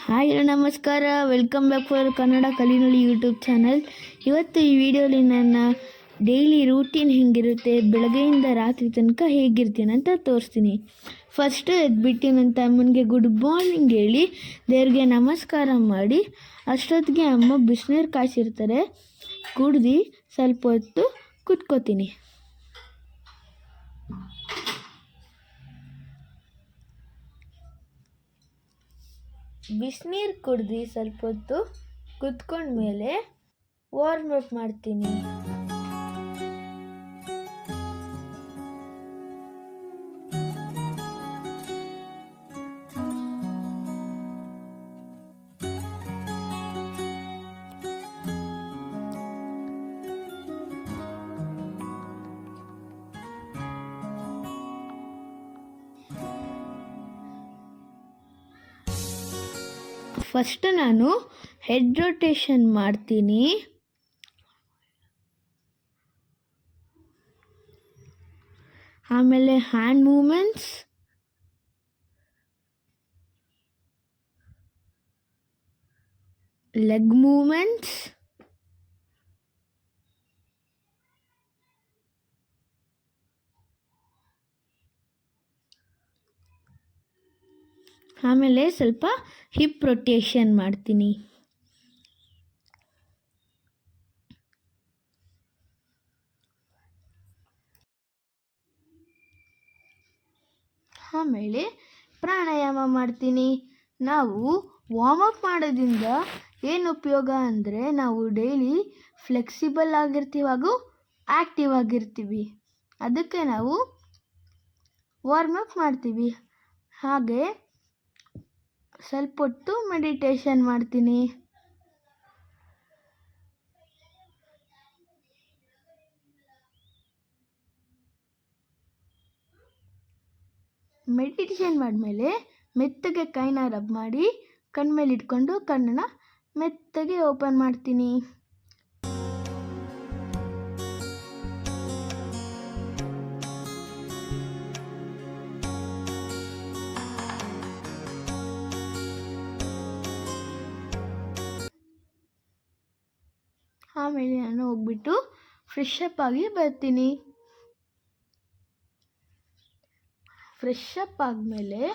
Hi ನಮಸ್ಕಾರ, welcome back for Kannada ಕಲಿನುಳಿ YouTube channel. ಇವತ್ತು ಈ ವಿಡಿಯೋಲಿ ನನ್ನ ಡೈಲಿ ರೂಟೀನ್ ಹೇಗಿರುತ್ತೆ, ಬೆಳಗ್ಗೆಯಿಂದ ರಾತ್ರಿ ತನಕ ಹೇಗಿರ್ತೀನಿ ಅಂತ ತೋರಿಸ್ತೀನಿ. ಫಸ್ಟು ಎದ್ಬಿಟ್ಟು ನನ್ನ ತಮ್ಮನಿಗೆ ಗುಡ್ ಮಾರ್ನಿಂಗ್ ಹೇಳಿ ದೇವ್ರಿಗೆ ನಮಸ್ಕಾರ ಮಾಡಿ, ಅಷ್ಟೊತ್ತಿಗೆ ಅಮ್ಮ ಬಿಸಿನೀರು ಕಾಯಿಸಿರ್ತಾರೆ, ಕುಡ್ದು ಸ್ವಲ್ಪ ಹೊತ್ತು ಕುತ್ಕೋತೀನಿ. ಬಿಸಿನೀರು ಕುಡ್ದು ಸ್ವಲ್ಪ ಹೊತ್ತು ಕುತ್ಕೊಂಡ್ಮೇಲೆ ವಾರ್ಮ್ ಅಪ್ ಮಾಡ್ತೀನಿ. ಫಸ್ಟ್ ನಾನು ಹೆಡ್ ರೊಟೇಷನ್ ಮಾಡ್ತೀನಿ. ಆಮೇಲೆ ಹ್ಯಾಂಡ್ ಮೂಮೆಂಟ್ಸ್, ಲೆಗ್ ಮೂಮೆಂಟ್ಸ್, ಆಮೇಲೆ ಸ್ವಲ್ಪ ಹಿಪ್ ರೊಟೇಷನ್ ಮಾಡ್ತೀನಿ. ಆಮೇಲೆ ಪ್ರಾಣಾಯಾಮ ಮಾಡ್ತೀನಿ. ನಾವು ವಾರ್ಮಪ್ ಮಾಡೋದ್ರಿಂದ ಏನು ಉಪಯೋಗ ಅಂದರೆ, ನಾವು ಡೈಲಿ ಫ್ಲೆಕ್ಸಿಬಲ್ ಆಗಿರ್ತೀವಿ ಹಾಗೂ ಆ್ಯಕ್ಟಿವ್ ಆಗಿರ್ತೀವಿ. ಅದಕ್ಕೆ ನಾವು ವಾರ್ಮಪ್ ಮಾಡ್ತೀವಿ. ಹಾಗೆ ಸ್ವಲ್ಪ ಹೊತ್ತು ಮೆಡಿಟೇಷನ್ ಮಾಡ್ತೀನಿ. ಮೆಡಿಟೇಷನ್ ಮಾಡಿದ್ಮೇಲೆ ಮೆತ್ತಗೆ ಕೈನ ರಬ್ ಮಾಡಿ ಕಣ್ಮೇಲೆ ಇಟ್ಕೊಂಡು ಕಣ್ಣನ್ನ ಮೆತ್ತಗೆ ಓಪನ್ ಮಾಡ್ತೀನಿ. ಆಮೇಲೆ ನಾನು ಹೋಗ್ಬಿಟ್ಟು ಫ್ರೆಶ್ ಅಪ್ ಆಗಿ ಬರ್ತೀನಿ. ಫ್ರೆಶ್ ಅಪ್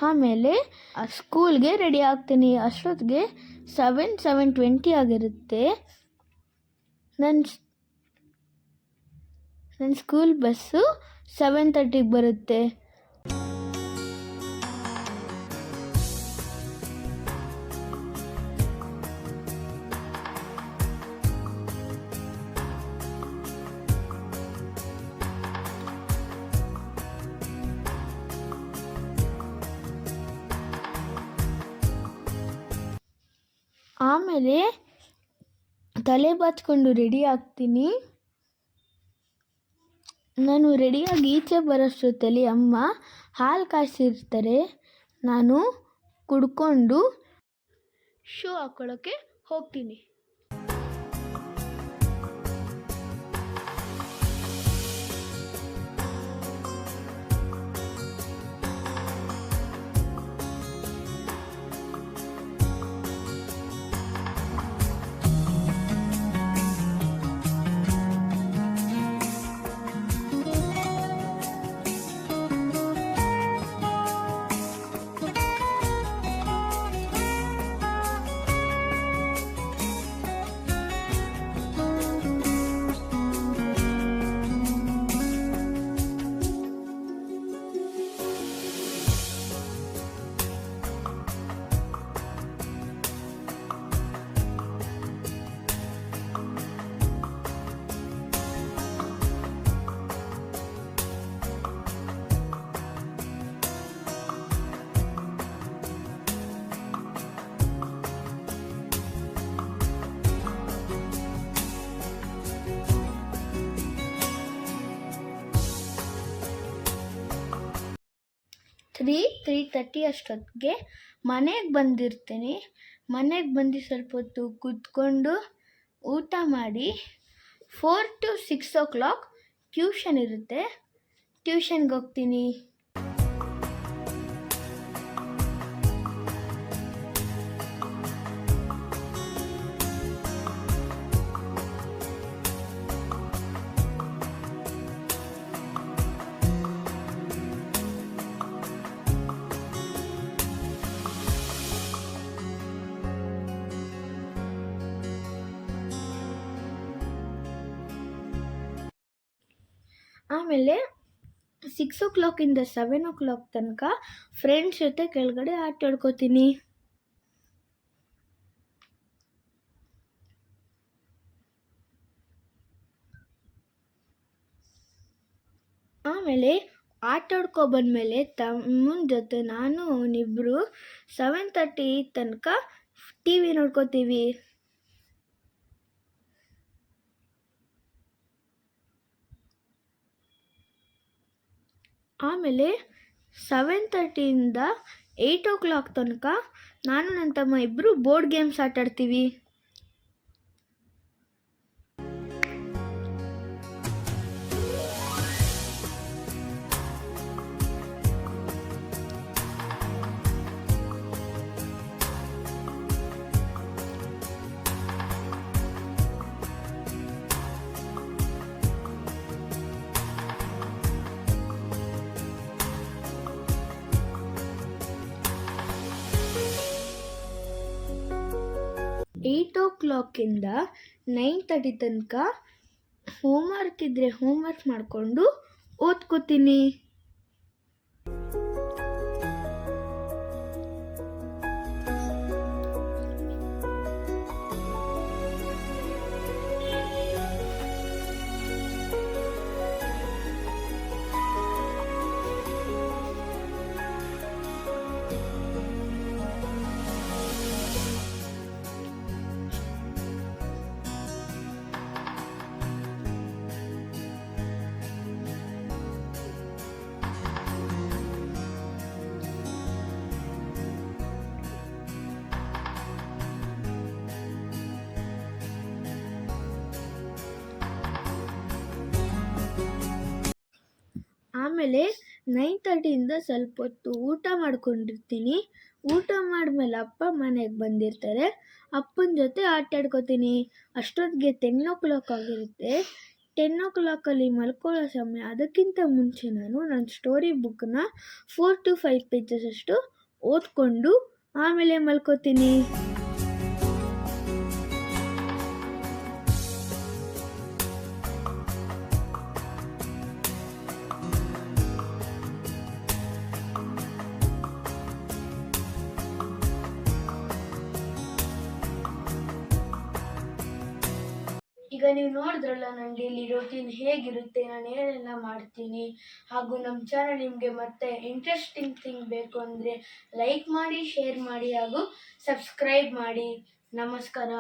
ಆಮೇಲೆ ಸ್ಕೂಲ್ಗೆ ರೆಡಿ ಆಗ್ತೀನಿ. ಅಷ್ಟೊತ್ತಿಗೆ 7:20 ಆಗಿರುತ್ತೆ. ನನ್ನ ಸ್ಕೂಲ್ ಬಸ್ಸು 7:30ಗೆ ಬರುತ್ತೆ. ಆಮೇಲೆ ತಲೆ ಬಾಚ್ಕೊಂಡು ರೆಡಿ ಆಗ್ತೀನಿ. ನಾನು ರೆಡಿಯಾಗಿ ಈಚೆ ಬರೋಷ್ಟೊತ್ತಲ್ಲಿ ಅಮ್ಮ ಹಾಲು ಕಾಯಿಸಿರ್ತಾರೆ. ನಾನು ಕುಡ್ಕೊಂಡು ಶೂ ಹಾಕ್ಕೊಳ್ಳೋಕ್ಕೆ ಹೋಗ್ತೀನಿ. ತ್ರೀ 3:30 ಅಷ್ಟೊತ್ತಿಗೆ ಮನೆಗೆ ಬಂದಿರ್ತೀನಿ. ಮನೆಗೆ ಬಂದು ಸ್ವಲ್ಪ ಹೊತ್ತು ಕೂತ್ಕೊಂಡು ಊಟ ಮಾಡಿ 4 to 6 o'clock ಟ್ಯೂಷನ್ ಇರುತ್ತೆ, ಟ್ಯೂಷನ್ಗೆ ಹೋಗ್ತೀನಿ. ಆಮೇಲೆ 6 o'clock 7 o'clock ತನಕ ಫ್ರೆಂಡ್ಸ್ ಜೊತೆ ಕೆಳಗಡೆ ಆಟ ಆಡ್ಕೋತೀನಿ. ಆಮೇಲೆ ಆಟ ಬಂದಮೇಲೆ ತಮ್ಮನ ಜೊತೆ ನಾನು ಅವನಿಬ್ಬರು 7:30 ತನಕ ಟಿ ವಿ ನೋಡ್ಕೋತೀವಿ. ಆಮೇಲೆ 7:30 8 o'clock ತನಕ ನಾನು ನನ್ನ ತಮ್ಮ ಇಬ್ಬರು ಬೋರ್ಡ್ ಗೇಮ್ಸ್ ಆಟಾಡ್ತೀವಿ. ಏಯ್ಟ್ ಓ ಕ್ಲಾಕಿಂದ 9:30 ತನಕ ಹೋಮ್ವರ್ಕ್ ಇದ್ದರೆ ಹೋಮ್ವರ್ಕ್ ಮಾಡಿಕೊಂಡು ಓದ್ಕೋತೀನಿ. ಆಮೇಲೆ 9:30 ಸ್ವಲ್ಪ ಹೊತ್ತು ಊಟ ಮಾಡ್ಕೊಂಡಿರ್ತೀನಿ. ಊಟ ಮಾಡಿದ್ಮೇಲೆ ಅಪ್ಪ ಮನೆಗೆ ಬಂದಿರ್ತಾರೆ. ಅಪ್ಪನ ಜೊತೆ ಆಟ ಆಡ್ಕೋತೀನಿ. ಅಷ್ಟೊತ್ತಿಗೆ 10 o'clock ಆಗಿರುತ್ತೆ. 10 o'clock ಮಲ್ಕೊಳ್ಳೋ ಸಮಯ. ಅದಕ್ಕಿಂತ ಮುಂಚೆ ನಾನು ನನ್ನ ಸ್ಟೋರಿ ಬುಕ್ನ 4 to 5 pages ಅಷ್ಟು ಓದ್ಕೊಂಡು ಆಮೇಲೆ ಮಲ್ಕೋತೀನಿ. ಈಗ ನೀವು ನೋಡಿದ್ರಲ್ಲ ನನ್ನ ಡೈಲಿ ರೂಟೀನ್ ಹೇಗಿರುತ್ತೆ, ನಾನು ಏನೆಲ್ಲ ಮಾಡ್ತೀನಿ. ಹಾಗೂ ನಮ್ಮ ಚಾನಲ್ ನಿಮಗೆ ಮತ್ತೆ ಇಂಟ್ರೆಸ್ಟಿಂಗ್ ಥಿಂಗ್ ಬೇಕು ಅಂದರೆ ಲೈಕ್ ಮಾಡಿ, ಶೇರ್ ಮಾಡಿ ಹಾಗೂ ಸಬ್ಸ್ಕ್ರೈಬ್ ಮಾಡಿ. ನಮಸ್ಕಾರ.